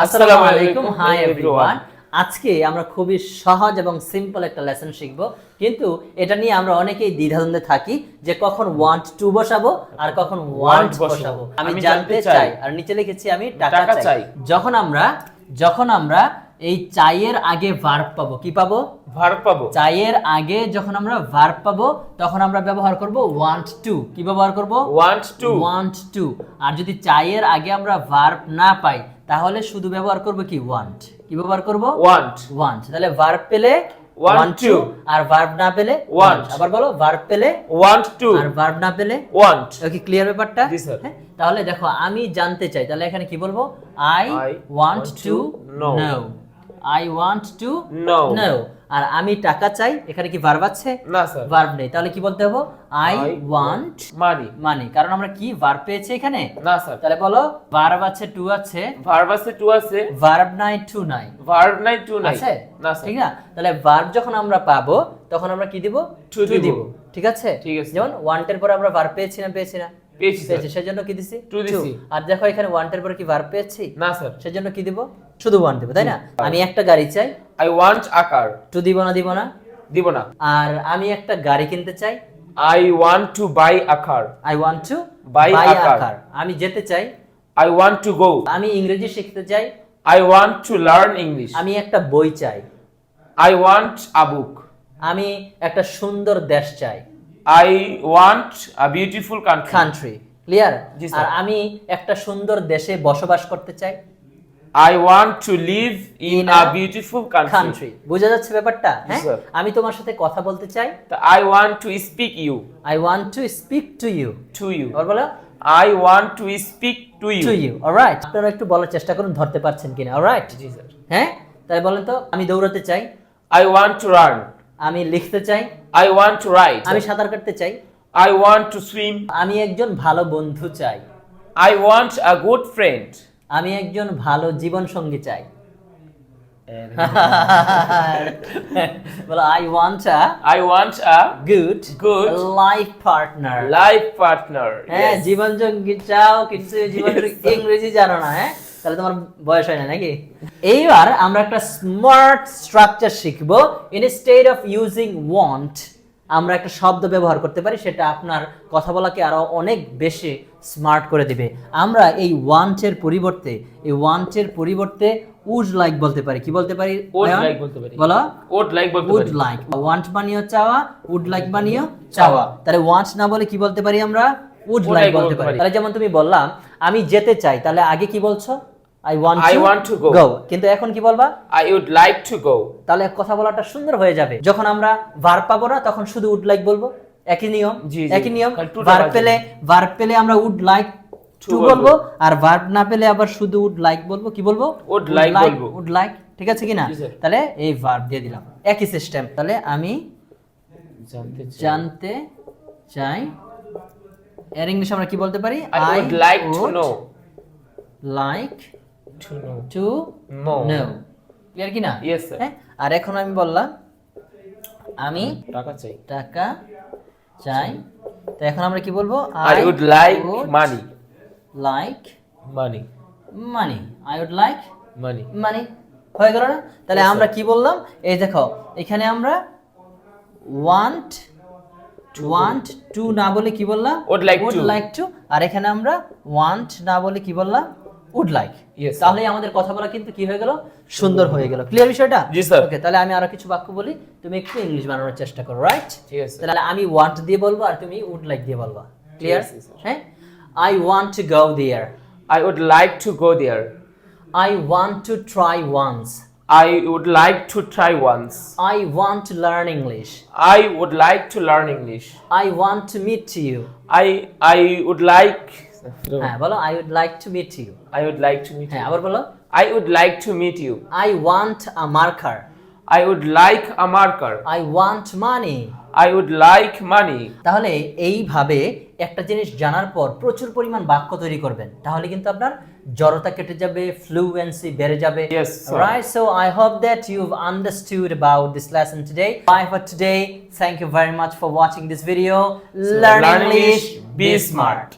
আসসালামু আলাইকুম। Hi everyone. আজকে আমরা খুবই সহজ এবং সিম্পল একটা লেসন শিখব, কিন্তু এটা নিয়ে আমরা অনেকেই দ্বিধাদ্বন্দ্বে থাকি যে কখন ওয়ান্ট টু বসাবো আর কখন ওয়ান্ট বসাবো। আমি জানতে চাই, আর নিচে লিখেছি আমি টাকা চাই। যখন আমরা এই চাইয়ের আগে ভার্ব পাবো, কি পাবো? ভার্ব পাবো। চাইয়ের আগে যখন আমরা ভার্ব পাবো তখন আমরা ব্যবহার করব ওয়ান্ট টু। কি ব্যবহার করব? Want to. আর যদি চাইয়ের আগে আমরা ভার্ব না পাই তাহলে শুধু ব্যবহার করব কি? ওয়ান্ট। কি ব্যবহার করব? ওয়ান্ট। তাহলে ভার্ব পেলে ওয়ান্ট টু, আর ভার্ব না পেলে ওয়ান্ট। আবার বলো, ভার্ব পেলে ওয়ান্ট টু আর ভার্ব না পেলে ওয়ান্ট। ওকে, ক্লিয়ার ব্যাপারটা? জি স্যার। তাহলে দেখো, আমি জানতে চাই, তাহলে এখানে কি বলবো? I want to know. I want to know. আর আমি টাকা চাই, এখানে কি ভার্ব আছে? না স্যার, ভার্ব নেই। তাহলে কি বলতে হবে? আই ওয়ান্ট মানি। কারণ আমরা কি ভার্ব পেয়েছি এখানে? না স্যার। তাহলে বলো, ভার্ব আছে টু আছে, ভার্ব আছে টু আছে, ভার্ব নাই টু নাই। ভার্ব নাই টু নাই আছে? না স্যার। ঠিক না? তাহলে ভার্ব যখন আমরা পাবো তখন আমরা কি দিব? টু দিব। ঠিক আছে? ঠিক আছে। যেমন ওয়ান্টের পরে আমরা ভার্ব পেয়েছি না? পেয়েছি। সেজন্য কি দিছি? টু দিছি। আর দেখো, এখানে ওয়ান্টের পরে কি ভার্ব পেয়েছি? না স্যার। সেজন্য কি দিব? শুধু ওয়ান্ট দেব, তাই না? আমি একটা গাড়ি চাই, আই ওয়ান্ট আ কার। টু দিব না? দিব না। আর আমি একটা গাড়ি কিনতে চাই, I want to buy a car. I want to buy a car. আমি যেতে চাই, আই ওয়ান্ট টু গো। আমি ইংরেজি শিখতে চাই, I want to learn English. আমি একটা বই চাই, আই ওয়ান্ট আ বুক। আমি একটা সুন্দর দেশ চাই, I want a beautiful country. Clear? জি স্যার। আর আমি একটা সুন্দর দেশে বসবাস করতে চাই, I want to live in a beautiful country. বোঝা যাচ্ছে ব্যাপারটা? হ্যাঁ। sir. আমি তোমার সাথে কথা বলতে চাই, I want to speak you. I want to speak to you. আর বলো, I want to speak to you. Alright. আপনারা একটু বলার চেষ্টা করুন, ধরতে পারছেন কিনা। অলরাইট? জি স্যার। হ্যাঁ, তাই বলেন তো। আমি দৌড়াতে চাই, I want to run. আমি লিখতে চাই, I want to write. আমি সাঁতার কাটতে চাই, I want to swim. আমি একজন ভালো বন্ধু চাই, I want a good friend. আমি একজন ভালো জীবন সঙ্গী চাই। বলো, I want a good life partner. হ্যাঁ, জীবন সঙ্গী চাও, কিন্তু জীবন ইংরেজি জানো না। হ্যাঁ, তাহলে তোমার বয়স হয় না নাকি? এইবার আমরা একটা স্মার্ট স্ট্রাকচার শিখবো। ইনস্টেড অফ ইউজিং ওয়ান্ট আমরা একটা শব্দ ব্যবহার করতে পারি, সেটা আপনার কথা বলাকে আরো অনেক বেশি স্মার্ট করে দিবে। আমরা এই ওয়ান্টের পরিবর্তে উড লাইক বলতে পারি। কি বলতে পারি? বলো, উড লাইক। ওয়ান্ট মানিও চাওয়া, উড লাইক মানিও চাওয়া। তাহলে ওয়ান্ট না বলে কি বলতে পারি আমরা? উড লাইক বলতে পারি। তাহলে যেমন তুমি বললাম আমি যেতে চাই, তাহলে আগে কি বলছো? I want to go. কিন্তু এখন কি বলবা? I would like to go. তাহলে কথা বলাটা সুন্দর হয়ে যাবে। যখন আমরা ভার্ব পাবো না তখন শুধু উড লাইক বলবো। একই নিয়ম। ভার্ব পেলে আমরা উড লাইক টু বলবো, আর ভার্ব না পেলে আবার শুধু উড লাইক বলবো। কি বলবো? Would like. ঠিক আছে কিনা? তাহলে এই ভার্ব দিয়ে দিলাম, একই সিস্টেম। তাহলে আমি জানতে চাই, এর ইংলিশ আমরা কি বলতে পারি? I would like to know. To know. Clear কি না? Yes sir. আর এখন আমি বললাম আমি টাকা চাই। তো এখন আমরা কি বলবো? I would like money. I would like money. হয়ে গেল না? তাহলে আমরা কি বললাম? এই দেখো, এখানে আমরা want to না বলে কি বললাম? would like to। আর এখানে আমরা want না বলে কি বললাম? would like. তাহলে আমাদের কথা বলা কিন্তু কি হয়ে গেল? সুন্দর হয়ে গেল। ক্লিয়ার বিষয়টা? জি স্যার। ওকে, তাহলে আমি আরো কিছু বাক্য বলি, তুমি একটু ইংলিশ বানানোর চেষ্টা করো। রাইট? ঠিক আছে। তাহলে আমি want দিয়ে বলবো আর তুমি would like দিয়ে বলবা। ক্লিয়ার? হ্যাঁ। I want to go there. I would like to go there. I want to try once. I would like to try once. I want to learn English. I would like to learn English. I want to meet you. I would like. হ্যাঁ, বলো, I would like to meet you. I would like to meet you. হ্যাঁ, আবার বলো, I would like to meet you. I want a marker. I would like a marker. I want money. I would like money. তাহলে এইভাবে একটা জিনিস জানার পর প্রচুর পরিমাণ বাক্য তৈরি করবেন, তাহলে কিন্তু আপনার জড়তা কেটে যাবে, ফ্লুয়েন্সি বেড়ে যাবে। Yes, sir. Right, so I hope that you've understood about this lesson today. Bye for today. Thank you very much for watching this video. Learn English, be smart.